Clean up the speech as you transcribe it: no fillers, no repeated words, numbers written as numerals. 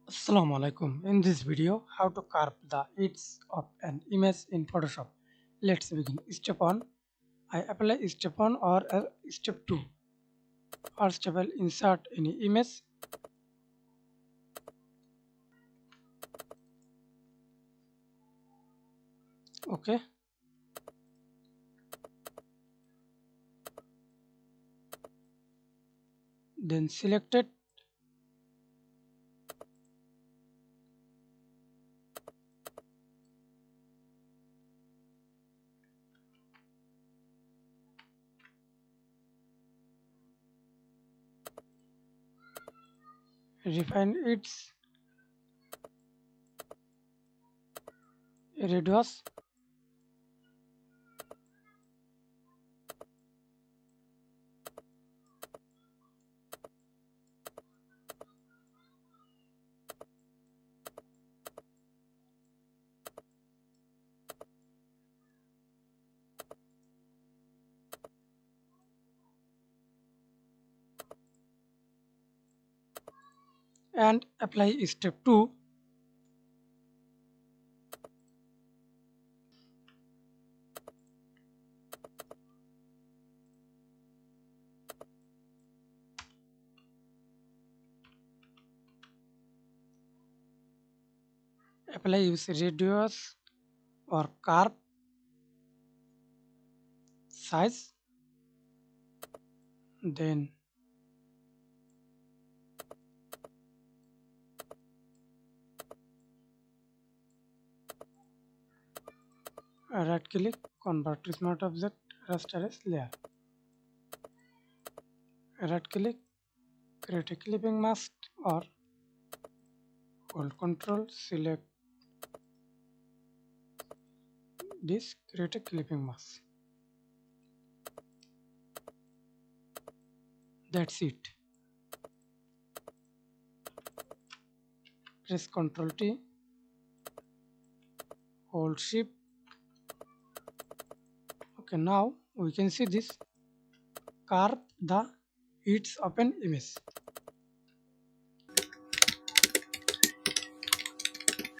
Assalamu alaikum. In this video, how to carve the edges of an image in Photoshop. Let's begin. Step 1. I apply step 1 or step 2. First I will insert any image. Okay. Then select it. Refine its radius. And apply step 2. Apply use radius or curve size. Then right click, convert to smart object, raster as layer. Right click, create a clipping mask or hold control, select this, create a clipping mask. That's it. Press Ctrl T, hold shift. Okay, now we can see this carve the edge of an image.